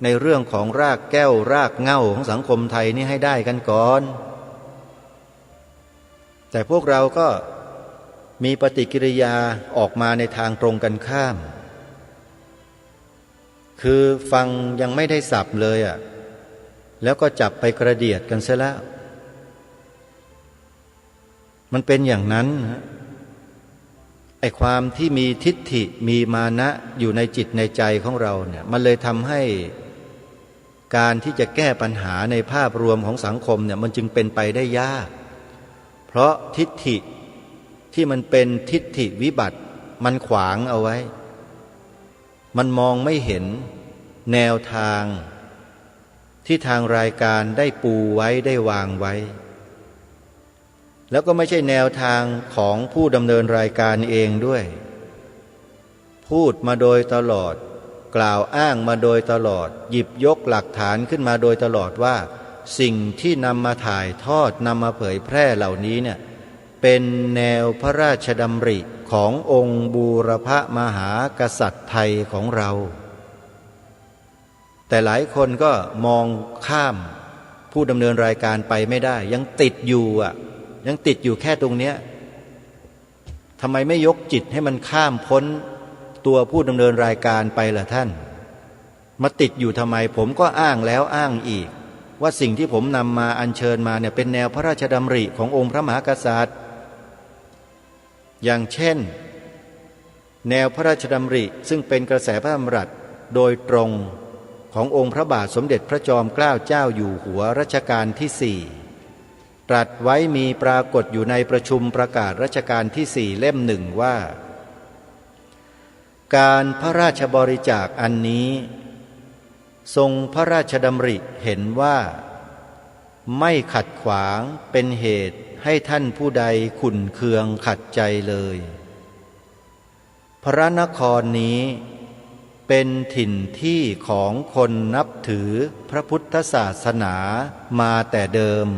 ในเรื่องของรากแก้วรากเหง้าของสังคมไทยนี่ให้ได้กันก่อนแต่พวกเราก็มีปฏิกิริยาออกมาในทางตรงกันข้ามคือฟังยังไม่ได้สับเลยแล้วก็จับไปกระเดียดกันซะแล้วมันเป็นอย่างนั้นไอ้ความที่มีทิฏฐิมีมานะอยู่ในจิตในใจของเราเนี่ยมันเลยทำให้การที่จะแก้ปัญหาในภาพรวมของสังคมเนี่ยมันจึงเป็นไปได้ยากเพราะทิฏฐิที่มันเป็นทิฏฐิวิบัติมันขวางเอาไว้มันมองไม่เห็นแนวทางที่ทางรายการได้ปูไว้ได้วางไว้แล้วก็ไม่ใช่แนวทางของผู้ดำเนินรายการเองด้วยพูดมาโดยตลอดกล่าวอ้างมาโดยตลอดหยิบยกหลักฐานขึ้นมาโดยตลอดว่าสิ่งที่นำมาถ่ายทอดนำมาเผยแพร่เหล่านี้เนี่ยเป็นแนวพระราชดำริขององค์บูรพมหากษัตริย์ไทยของเราแต่หลายคนก็มองข้ามผู้ดำเนินรายการไปไม่ได้ยังติดอยู่ยังติดอยู่แค่ตรงเนี้ยทำไมไม่ยกจิตให้มันข้ามพ้นตัวผู้ดำเนินรายการไปล่ะท่านมาติดอยู่ทำไมผมก็อ้างแล้วอ้างอีกว่าสิ่งที่ผมนำมาอัญเชิญมาเนี่ยเป็นแนวพระราชดำริขององค์พระมหากษัตริย์อย่างเช่นแนวพระราชดำริซึ่งเป็นกระแสพระดำรัสโดยตรงขององค์พระบาทสมเด็จพระจอมเกล้าเจ้าอยู่หัวรัชกาลที่ 4ตรัสไว้มีปรากฏอยู่ในประชุมประกาศรัชกาลที่ 4เล่ม 1ว่าการพระราชบริจาคอันนี้ทรงพระราชดำริเห็นว่าไม่ขัดขวางเป็นเหตุให้ท่านผู้ใดขุ่นเคืองขัดใจเลยพระนครนี้เป็นถิ่นที่ของคนนับถือพระพุทธศาสนามาแต่เดิม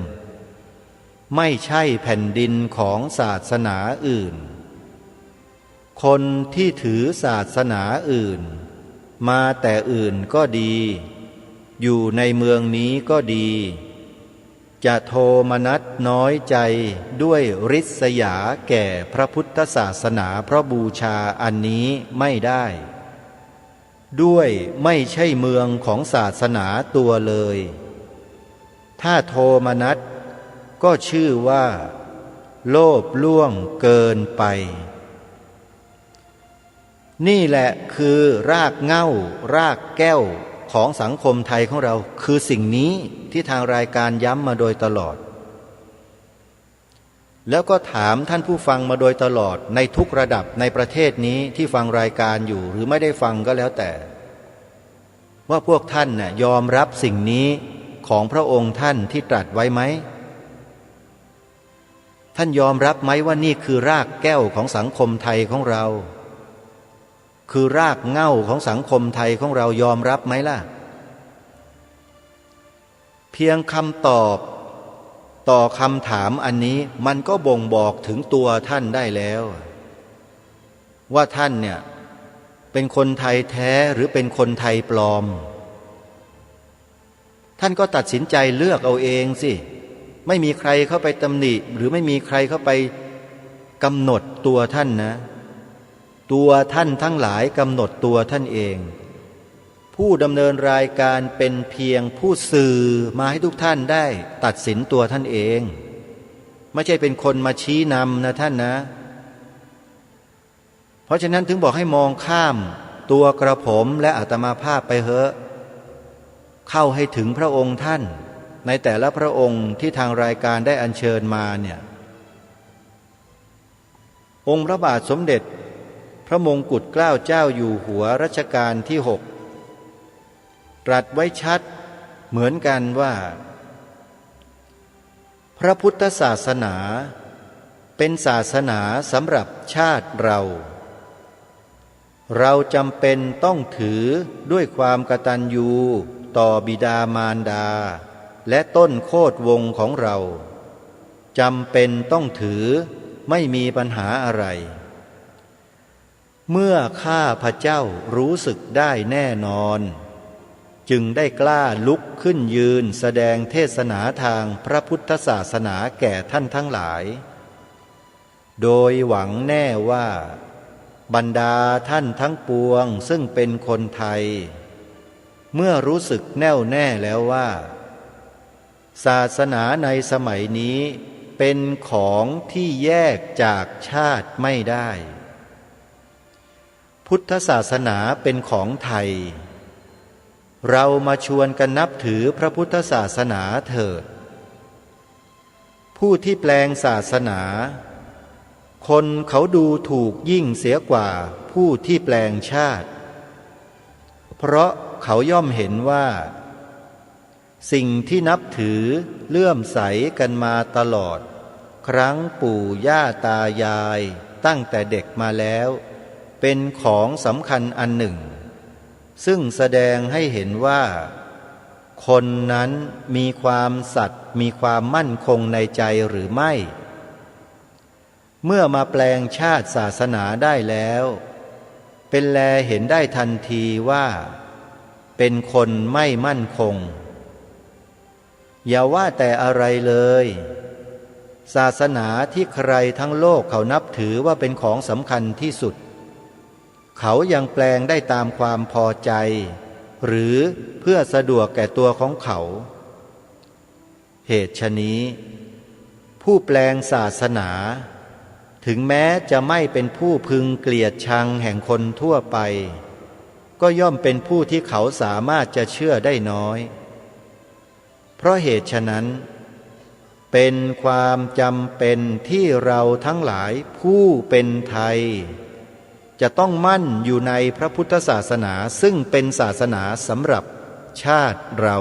ไม่ใช่แผ่นดินของศาสนาอื่นคนที่ถือศาสนาอื่นมาแต่อื่นก็ดีอยู่ในเมืองนี้ก็ดีจะโทมนัสน้อยใจด้วยริษยาแก่พระพุทธศาสนาเพราะบูชาอันนี้ไม่ได้ด้วยไม่ใช่เมืองของศาสนาตัวเลยถ้าโทมนัสก็ชื่อว่าโลภล่วงเกินไปนี่แหละคือรากเหง้ารากแก้วของสังคมไทยของเราคือสิ่งนี้ที่ทางรายการย้ำมาโดยตลอดแล้วก็ถามท่านผู้ฟังมาโดยตลอดในทุกระดับในประเทศนี้ที่ฟังรายการอยู่หรือไม่ได้ฟังก็แล้วแต่ว่าพวกท่านน่ะยอมรับสิ่งนี้ของพระองค์ท่านที่ตรัสไว้ไหมท่านยอมรับไหมว่านี่คือรากแก้วของสังคมไทยของเราคือรากเหง้าของสังคมไทยของเรายอมรับไหมล่ะเพียงคำตอบต่อคำถามอันนี้มันก็บ่งบอกถึงตัวท่านได้แล้วว่าท่านเนี่ยเป็นคนไทยแท้หรือเป็นคนไทยปลอมท่านก็ตัดสินใจเลือกเอาเองสิไม่มีใครเข้าไปตำหนิหรือไม่มีใครเข้าไปกำหนดตัวท่านนะตัวท่านทั้งหลายกำหนดตัวท่านเองผู้ดำเนินรายการเป็นเพียงผู้สื่อมาให้ทุกท่านได้ตัดสินตัวท่านเองไม่ใช่เป็นคนมาชี้นำนะท่านนะเพราะฉะนั้นถึงบอกให้มองข้ามตัวกระผมและอาตมาภาพไปเถอะเข้าให้ถึงพระองค์ท่านในแต่ละพระองค์ที่ทางรายการได้อัญเชิญมาเนี่ยองค์พระบาทสมเด็จพระมงกุฎเกล้าเจ้าอยู่หัวรัชกาลที่ 6ตรัสไว้ชัดเหมือนกันว่าพระพุทธศาสนาเป็นศาสนาสำหรับชาติเราจำเป็นต้องถือด้วยความกตัญญูต่อบิดามารดาและต้นโคตรวงของเราจำเป็นต้องถือไม่มีปัญหาอะไรเมื่อข้าพระเจ้ารู้สึกได้แน่นอน จึงได้กล้าลุกขึ้นยืนแสดงเทศนาทางพระพุทธศาสนาแก่ท่านทั้งหลายโดยหวังแน่ว่าบรรดาท่านทั้งปวงซึ่งเป็นคนไทยเมื่อรู้สึกแน่วแน่แล้วว่าศาสนาในสมัยนี้เป็นของที่แยกจากชาติไม่ได้พุทธศาสนาเป็นของไทยเรามาชวนกันนับถือพระพุทธศาสนาเถิดผู้ที่แปลงศาสนาคนเขาดูถูกยิ่งเสียกว่าผู้ที่แปลงชาติเพราะเขาย่อมเห็นว่าสิ่งที่นับถือเลื่อมใสกันมาตลอดครั้งปู่ย่าตายายตั้งแต่เด็กมาแล้วเป็นของสำคัญอันหนึ่งซึ่งแสดงให้เห็นว่าคนนั้นมีความสัตย์มีความมั่นคงในใจหรือไม่เมื่อมาแปลงชาติศาสนาได้แล้วเป็นแลเห็นได้ทันทีว่าเป็นคนไม่มั่นคงอย่าว่าแต่อะไรเลยศาสนาที่ใครทั้งโลกเขานับถือว่าเป็นของสำคัญที่สุดเขายังแปลงได้ตามความพอใจหรือเพื่อสะดวกแก่ตัวของเขาเหตุฉะนี้ผู้แปลงศาสนาถึงแม้จะไม่เป็นผู้พึงเกลียดชังแห่งคนทั่วไปก็ย่อมเป็นผู้ที่เขาสามารถจะเชื่อได้น้อยเพราะเหตุฉะนั้นเป็นความจำเป็นที่เราทั้งหลายผู้เป็นไทยจะต้องมั่นอยู่ในพระพุทธศาสนาซึ่งเป็นศาสนาสำหรับชาติเรา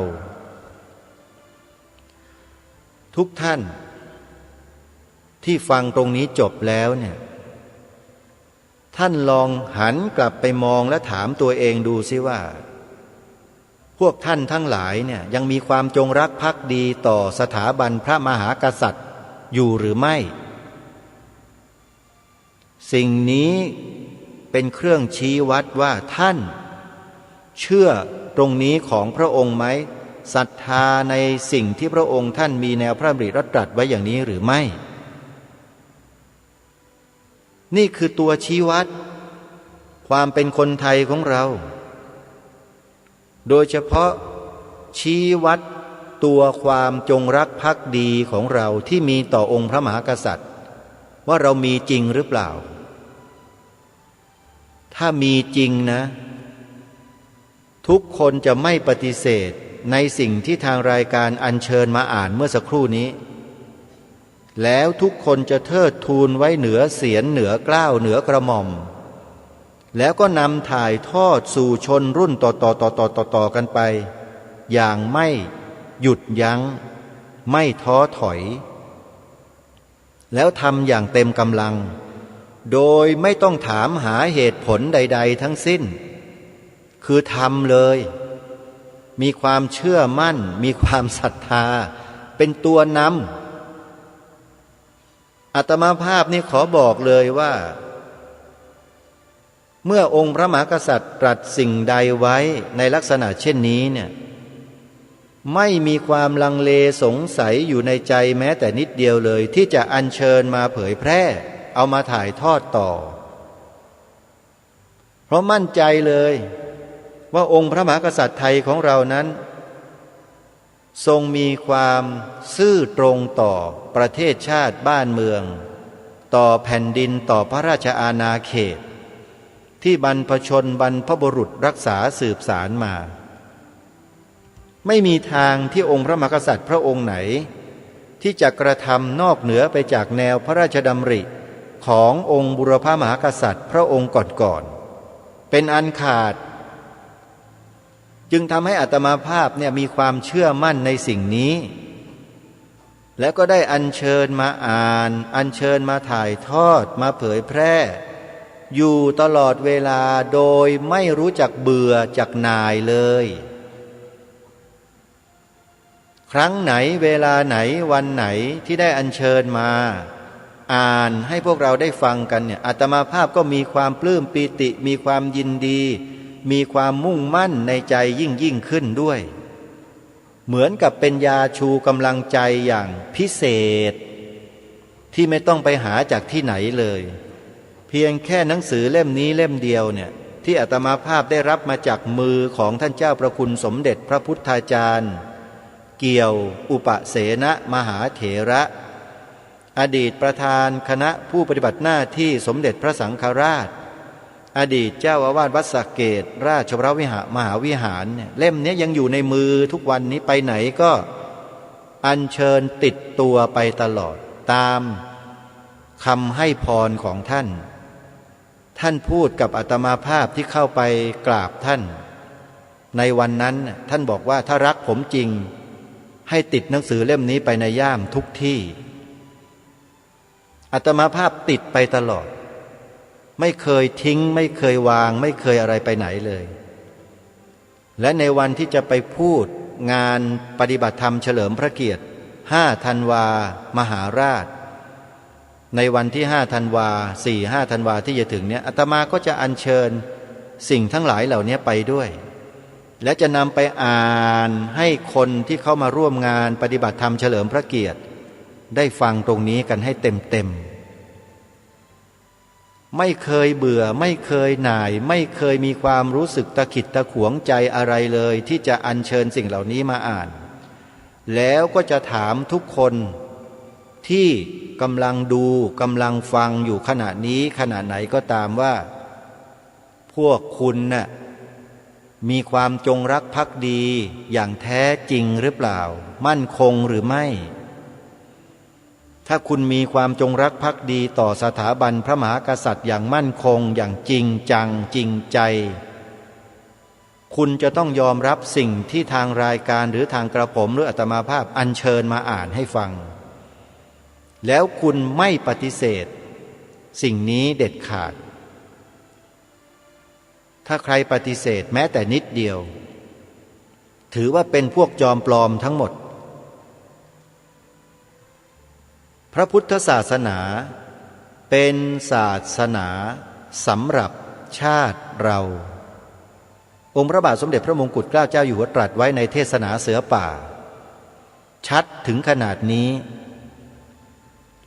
ทุกท่านที่ฟังตรงนี้จบแล้วเนี่ยท่านลองหันกลับไปมองและถามตัวเองดูสิว่าพวกท่านทั้งหลายเนี่ยยังมีความจงรักภักดีต่อสถาบันพระมหากษัตริย์อยู่หรือไม่สิ่งนี้เป็นเครื่องชี้วัดว่าท่านเชื่อตรงนี้ของพระองค์ไหมศรัทธาในสิ่งที่พระองค์ท่านมีแนวพระดำริตรัสไว้อย่างนี้หรือไม่นี่คือตัวชี้วัดความเป็นคนไทยของเราโดยเฉพาะชี้วัดตัวความจงรักภักดีของเราที่มีต่อองค์พระมหากษัตริย์ว่าเรามีจริงหรือเปล่าถ้ามีจริงนะทุกคนจะไม่ปฏิเสธในสิ่งที่ทางรายการอัญเชิญมาอ่านเมื่อสักครู่นี้แล้วทุกคนจะเทิดทูนไว้เหนือเสียรเหนือเกล้าเหนือกระหม่อมแล้วก็นำถ่ายทอดสู่ชนรุ่นต่อกันไปอย่างไม่หยุดยั้งไม่ท้อถอยแล้วทำอย่างเต็มกำลังโดยไม่ต้องถามหาเหตุผลใดๆทั้งสิ้นคือทำเลยมีความเชื่อมั่นมีความศรัทธาเป็นตัวนำอาตมาภาพนี่ขอบอกเลยว่าเมื่อองค์พระมหากษัตริย์ตรัสสิ่งใดไว้ในลักษณะเช่นนี้เนี่ยไม่มีความลังเลสงสัยอยู่ในใจแม้แต่นิดเดียวเลยที่จะอัญเชิญมาเผยแพร่เอามาถ่ายทอดต่อเพราะมั่นใจเลยว่าองค์พระมหากษัตริย์ไทยของเรานั้นทรงมีความซื่อตรงต่อประเทศชาติบ้านเมืองต่อแผ่นดินต่อพระราชอาณาเขตที่บรรพชนบรรพบุรุษรักษาสืบสารมาไม่มีทางที่องค์พระมหากษัตริย์พระองค์ไหนที่จะกระทำนอกเหนือไปจากแนวพระราชดำริขององค์บุรพมหากษัตริย์พระองค์ก่อนๆเป็นอันขาดจึงทำให้อาตมาภาพเนี่ยมีความเชื่อมั่นในสิ่งนี้แล้วก็ได้อัญเชิญมาอ่านอัญเชิญมาถ่ายทอดมาเผยแพร่อยู่ตลอดเวลาโดยไม่รู้จักเบื่อจักหน่ายเลยครั้งไหนเวลาไหนวันไหนที่ได้อัญเชิญมาอ่านให้พวกเราได้ฟังกันเนี่ยอาตมาภาพก็มีความปลื้มปีติมีความยินดี มีความมุ่งมั่นในใจยิ่งขึ้นด้วยเหมือนกับเป็นยาชูกำลังใจอย่างพิเศษที่ไม่ต้องไปหาจากที่ไหนเลยเพียงแค่หนังสือเล่มนี้เล่มเดียวเนี่ยที่อาตมาภาพได้รับมาจากมือของท่านเจ้าประคุณสมเด็จพระพุทธาจารย์เกี่ยวอุปเสนมหาเถระอดีตประธานคณะผู้ปฏิบัติหน้าที่สมเด็จพระสังฆราชอดีตเจ้าอาวาสวัดสระเกษราชวรมหาวิหารเนี่ยเล่มนี้ยังอยู่ในมือทุกวันนี้ไปไหนก็อัญเชิญติดตัวไปตลอดตามคำให้พรของท่านท่านพูดกับอาตมาภาพที่เข้าไปกราบท่านในวันนั้นท่านบอกว่าถ้ารักผมจริงให้ติดหนังสือเล่มนี้ไปในย่ามทุกที่อาตมาภาพติดไปตลอดไม่เคยทิ้งไม่เคยวางไม่เคยอะไรไปไหนเลยและในวันที่จะไปพูดงานปฏิบัติธรรมเฉลิมพระเกียรติ5 ธันวามหาราชในวันที่5 ธันวา4-5 ธันวาที่จะถึงเนี่ยอาตมาก็จะอัญเชิญสิ่งทั้งหลายเหล่านี้ไปด้วยและจะนำไปอ่านให้คนที่เข้ามาร่วมงานปฏิบัติธรรมเฉลิมพระเกียรติได้ฟังตรงนี้กันให้เต็มไม่เคยเบื่อไม่เคยหน่ายไม่เคยมีความรู้สึกตะขิดตะขวงใจอะไรเลยที่จะอัญเชิญสิ่งเหล่านี้มาอ่านแล้วก็จะถามทุกคนที่กำลังดูกำลังฟังอยู่ขณะนี้ขณะไหนก็ตามว่าพวกคุณน่ะมีความจงรักภักดีอย่างแท้จริงหรือเปล่ามั่นคงหรือไม่ถ้าคุณมีความจงรักภักดีต่อสถาบันพระมหากษัตริย์อย่างมั่นคงอย่างจริงจังจริงใจคุณจะต้องยอมรับสิ่งที่ทางรายการหรือทางกระผมหรืออาตมาภาพอัญเชิญมาอ่านให้ฟังแล้วคุณไม่ปฏิเสธสิ่งนี้เด็ดขาดถ้าใครปฏิเสธแม้แต่นิดเดียวถือว่าเป็นพวกจอมปลอมทั้งหมดพระพุทธศาสนาเป็นศาสนาสำหรับชาติเราองค์พระบาทสมเด็จพระมงกุฎเกล้าเจ้าอยู่หัวตรัสไว้ในเทศนาเสือป่าชัดถึงขนาดนี้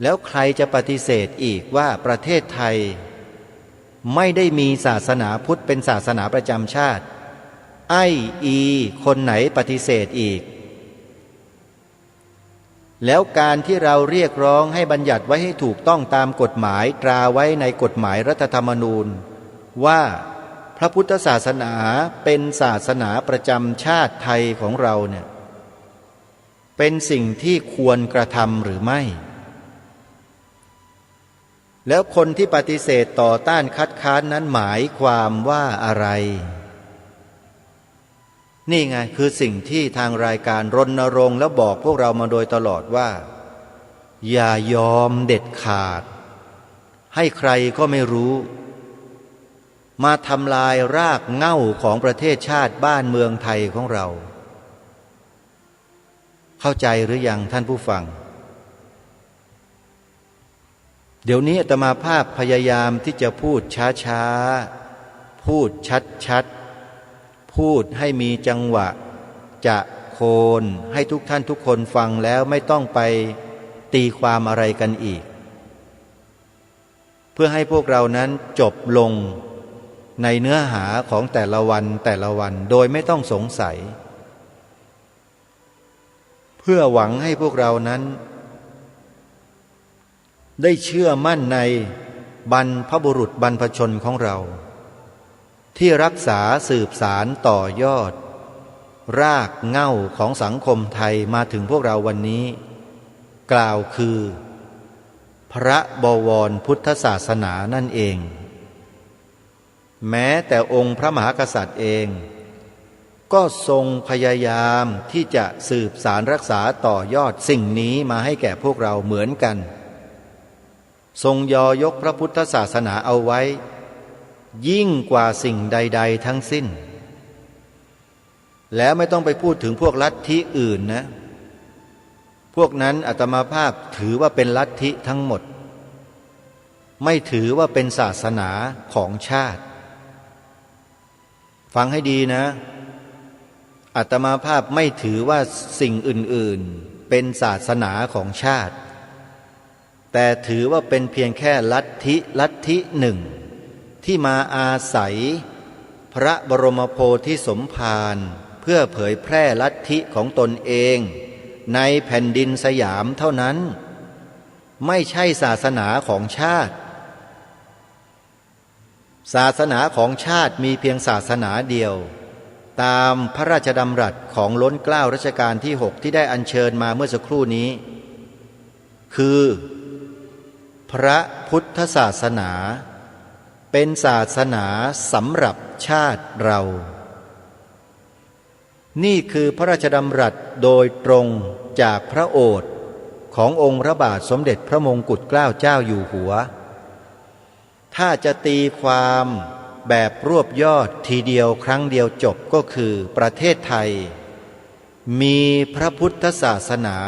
แล้วใครจะปฏิเสธอีกว่าประเทศไทยไม่ได้มีศาสนาพุทธเป็นศาสนาประจำชาติคนไหนปฏิเสธอีกแล้วการที่เราเรียกร้องให้บัญญัติไว้ให้ถูกต้องตามกฎหมายตราไว้ในกฎหมายรัฐธรรมนูญว่าพระพุทธศาสนาเป็นศาสนาประจำชาติไทยของเราเนี่ยเป็นสิ่งที่ควรกระทำหรือไม่แล้วคนที่ปฏิเสธต่อต้านคัดค้านนั้นหมายความว่าอะไรนี่ไงคือสิ่งที่ทางรายการรณรงค์แล้วบอกพวกเรามาโดยตลอดว่าอย่ายอมเด็ดขาดให้ใครก็ไม่รู้มาทำลายรากเหง้าของประเทศชาติบ้านเมืองไทยของเราเข้าใจหรือยังท่านผู้ฟังเดี๋ยวนี้อาตมาภาพพยายามที่จะพูดช้าๆพูดชัดๆพูดให้มีจังหวะจะโคนให้ทุกท่านทุกคนฟังแล้วไม่ต้องไปตีความอะไรกันอีกเพื่อให้พวกเรานั้นจบลงในเนื้อหาของแต่ละวันโดยไม่ต้องสงสัยเพื่อหวังให้พวกเรานั้นได้เชื่อมั่นในบรรพบุรุษบรรพชนของเราที่รักษาสืบสารต่อยอดรากเหง้าของสังคมไทยมาถึงพวกเราวันนี้กล่าวคือพระบวรพุทธศาสนานั่นเองแม้แต่องค์พระมหากษัตริย์เองก็ทรงพยายามที่จะสืบสารรักษาต่อยอดสิ่งนี้มาให้แก่พวกเราเหมือนกันทรงยอยกพระพุทธศาสนาเอาไว้ยิ่งกว่าสิ่งใดๆทั้งสิ้นแล้วไม่ต้องไปพูดถึงพวกลัทธิอื่นนะพวกนั้นอาตมาภาพถือว่าเป็นลัทธิทั้งหมดไม่ถือว่าเป็นศาสนาของชาติ ฟังให้ดีนะอาตมาภาพไม่ถือว่าสิ่งอื่นๆเป็นศาสนาของชาติแต่ถือว่าเป็นเพียงแค่ลัทธิหนึ่งที่มาอาศัยพระบรมโพธิสมภารเพื่อเผยแพร่ลัทธิของตนเองในแผ่นดินสยามเท่านั้นไม่ใช่ศาสนาของชาติศาสนาของชาติมีเพียงศาสนาเดียวตามพระราชดำรัสของล้นเกล้ารัชกาลที่6ที่ได้อัญเชิญมาเมื่อสักครู่นี้คือพระพุทธศาสนาเป็นศาสนาสำหรับชาติเรานี่คือพระราชดำรัสโดยตรงจากพระโอษฐ์ขององค์พระบาทสมเด็จพระมงกุฎเกล้าเจ้าอยู่หัวถ้าจะตีความแบบรวบยอดทีเดียวครั้งเดียวจบก็คือประเทศไทยมีพระพุทธศาสนา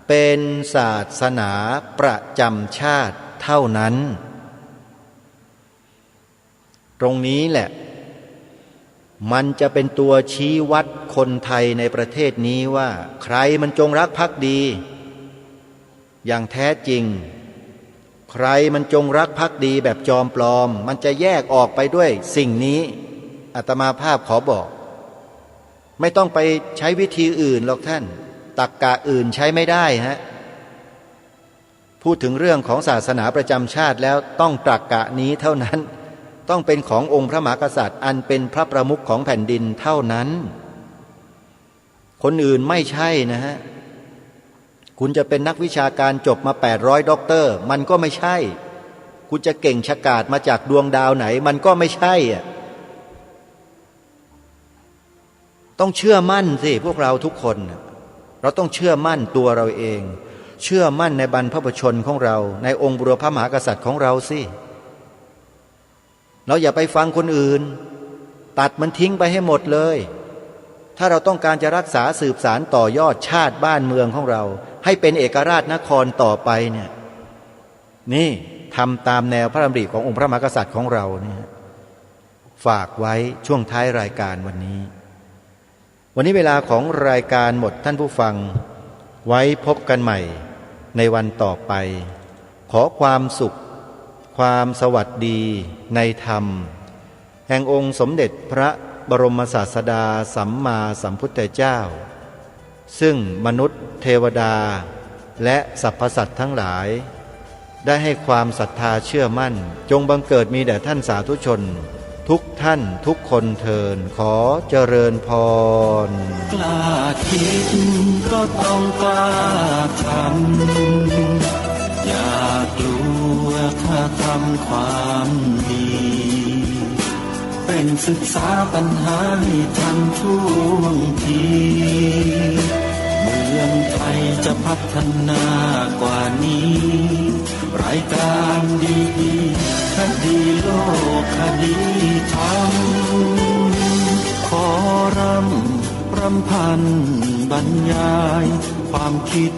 เป็นศาสนาประจำชาติเท่านั้นตรงนี้แหละมันจะเป็นตัวชี้วัดคนไทยในประเทศนี้ว่าใครมันจงรักภักดีอย่างแท้จริงใครมันจงรักภักดีแบบจอมปลอมมันจะแยกออกไปด้วยสิ่งนี้อาตมาภาพขอบอกไม่ต้องไปใช้วิธีอื่นหรอกท่านตรรกะอื่นใช้ไม่ได้ฮะพูดถึงเรื่องของศาสนาประจำชาติแล้วต้องตรรกะนี้เท่านั้นต้องเป็นขององค์พระมหากษัตริย์อันเป็นพระประมุขของแผ่นดินเท่านั้นคนอื่นไม่ใช่นะฮะคุณจะเป็นนักวิชาการจบมา800ด็อกเตอร์มันก็ไม่ใช่คุณจะเก่งฉกาจมาจากดวงดาวไหนมันก็ไม่ใช่อ่ะต้องเชื่อมั่นสิพวกเราทุกคนเราต้องเชื่อมั่นตัวเราเองเชื่อมั่นในบรรพบุรุษของเราในองค์บุรพมหากษัตริย์ของเราสิเราอย่าไปฟังคนอื่นตัดมันทิ้งไปให้หมดเลยถ้าเราต้องการจะรักษาสืบสารต่อยอดชาติบ้านเมืองของเราให้เป็นเอกราชนครต่อไปเนี่ยนี่ทำตามแนวพระดำริขององค์พระมหากษัตริย์ของเราเนี่ยฝากไว้ช่วงท้ายรายการวันนี้เวลาของรายการหมดท่านผู้ฟังไว้พบกันใหม่ในวันต่อไปขอความสุขความสวัสดีในธรรมแห่งองค์สมเด็จพระบรมศาสดาสัมมาสัมพุทธเจ้าซึ่งมนุษย์เทวดาและสรรพสัตว์ทั้งหลายได้ให้ความศรัทธาเชื่อมั่นจงบังเกิดมีแด่ท่านสาธุชนทุกท่านทุกคนเทินขอเจริญพรกล้าคิดก็ต้องกล้าทำอย่ากลัวถ้าทำความดีเป็นศึกษาปัญหาให้ทันท่วงทีเมืองไทยจะพัฒนากว่านี้รายการดีๆคดีโลกคดีธรรมขอรำพันบรรยายความคิด